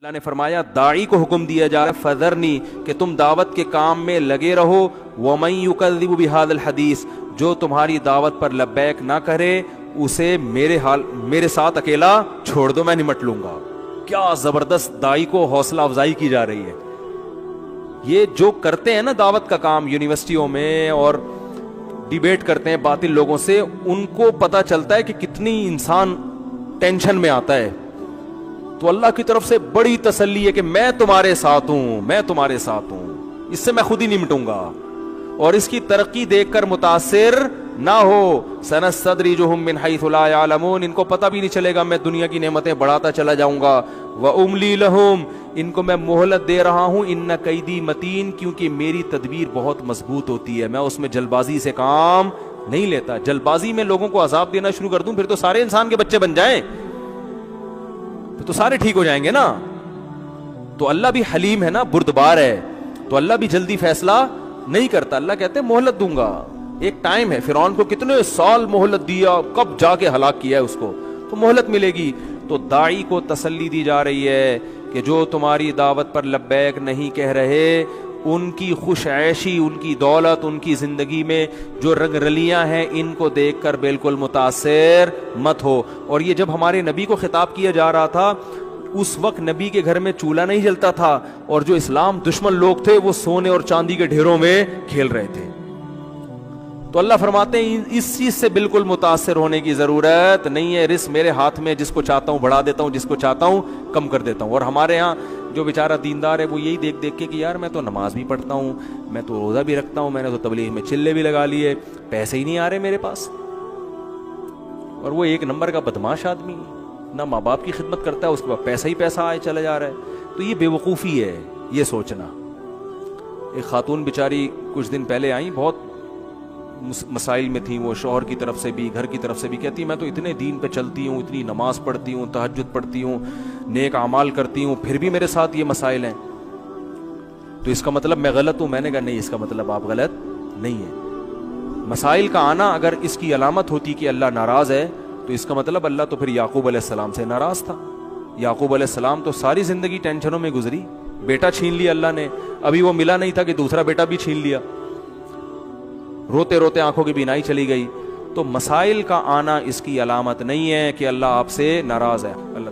اللہ نے فرمایا داعی کو حکم دیا جا رہا ہے فذرنی کہ تم دعوت کے کام میں لگے رہو، ومن یکذب بہذا الحدیث جو تمہاری دعوت پر لبیک نہ کرے اسے میرے ساتھ اکیلا چھوڑ دو، میں نمٹ لوں گا۔ کیا زبردست داعی کو حوصلہ افزائی کی جا رہی ہے۔ یہ جو کرتے ہیں نا دعوت کا کام یونیورسٹیوں میں اور ڈیبیٹ کرتے ہیں باطل لوگوں سے، ان کو پتہ چلتا ہے کہ کتنی انسان ٹینشن میں آتا ہے۔ تو اللہ کی طرف سے بڑی تسلی ہے کہ میں تمہارے ساتھ ہوں، میں تمہارے ساتھ ہوں، اس سے میں خود ہی نمٹوں گا۔ اور اس کی ترقی دیکھ کر متاثر نہ ہو، سنستدرجہم من حیث لا یعلمون، ان کو پتہ بھی نہیں چلے گا، میں دنیا کی نعمتیں بڑھاتا چلا جاؤں گا۔ واملی لہم، ان کو میں مہلت دے رہا ہوں، ان کیدی متین، کیونکہ میری تدبیر بہت مضبوط ہوتی ہے، میں اس میں جلد بازی سے کام نہیں لیتا۔ جلد بازی میں لوگوں کو عذاب دینا شروع کر دوں پھر تو سارے انسان کے بچے بن جائیں تو سارے ٹھیک ہو جائیں گے نا۔ تو اللہ بھی حلیم ہے نا، بردبار ہے، تو اللہ بھی جلدی فیصلہ نہیں کرتا۔ اللہ کہتے ہیں مہلت دوں گا، ایک ٹائم ہے۔ فرعون کو کتنے سال مہلت دیا، کب جا کے ہلاک کیا ہے اس کو، تو مہلت ملے گی۔ تو داعی کو تسلی دی جا رہی ہے کہ جو تمہاری دعوت پر لبیک نہیں کہہ رہے، ان کی خوش عیشی، ان کی دولت، ان کی زندگی میں جو رنگ رلیاں ہیں، ان کو دیکھ کر بالکل متاثر مت ہو۔ اور یہ جب ہمارے نبی کو خطاب کیا جا رہا تھا، اس وقت نبی کے گھر میں چولہا نہیں جلتا تھا، اور جو اسلام دشمن لوگ تھے وہ سونے اور چاندی کے ڈھیروں میں کھیل رہے تھے۔ تو اللہ فرماتے ہیں اس چیز سے بالکل متاثر ہونے کی ضرورت نہیں ہے، رزق میرے ہاتھ میں، جس کو چاہتا ہوں بڑھا دیتا ہوں، جس کو چاہتا ہوں کم کر دیتا ہوں۔ اور ہمارے ہاں جو بیچارہ دیندار ہے وہ یہی دیکھ دیکھ کے کہ یار میں تو نماز بھی پڑھتا ہوں، میں تو روزہ بھی رکھتا ہوں، میں نے تو تبلیغ میں چلے بھی لگا لیے، پیسے ہی نہیں آ رہے میرے پاس۔ اور وہ ایک نمبر کا بدماش آدمی، نہ ماں باپ کی خدمت کرتا ہے، اس کے بعد پیسہ ہی پیسہ آئے چلا جا رہا ہے۔ تو یہ بے وقوفی ہے یہ سوچنا۔ ایک خاتون بیچاری کچھ دن پہلے آئیں، بہت مسائل میں تھیں، وہ شوہر کی طرف سے بھی گھر کی طرف سے بھی، کہتی میں تو اتنے دین پہ چلتی ہوں، اتنی نماز پڑھتی ہوں، تہجد پڑھتی ہوں، نیک اعمال کرتی ہوں، پھر بھی میرے ساتھ یہ مسائل ہیں، تو اس کا مطلب میں غلط ہوں؟ میں نے کہا نہیں، اس کا مطلب آپ غلط نہیں ہیں۔ مسائل کا آنا اگر اس کی علامت ہوتی کہ اللہ ناراض ہے تو اس کا مطلب اللہ تو پھر یعقوب علیہ السلام سے ناراض تھا۔ یعقوب علیہ السلام تو ساری زندگی ٹینشنوں میں گزری، بیٹا چھین لیا اللہ نے، ابھی وہ ملا نہیں تھا کہ دوسرا بیٹا بھی چھین لیا، روتے روتے آنکھوں کی بینائی چلی گئی۔ تو مسائل کا آنا اس کی علامت نہیں ہے کہ اللہ آپ سے ناراض ہے۔ اللہ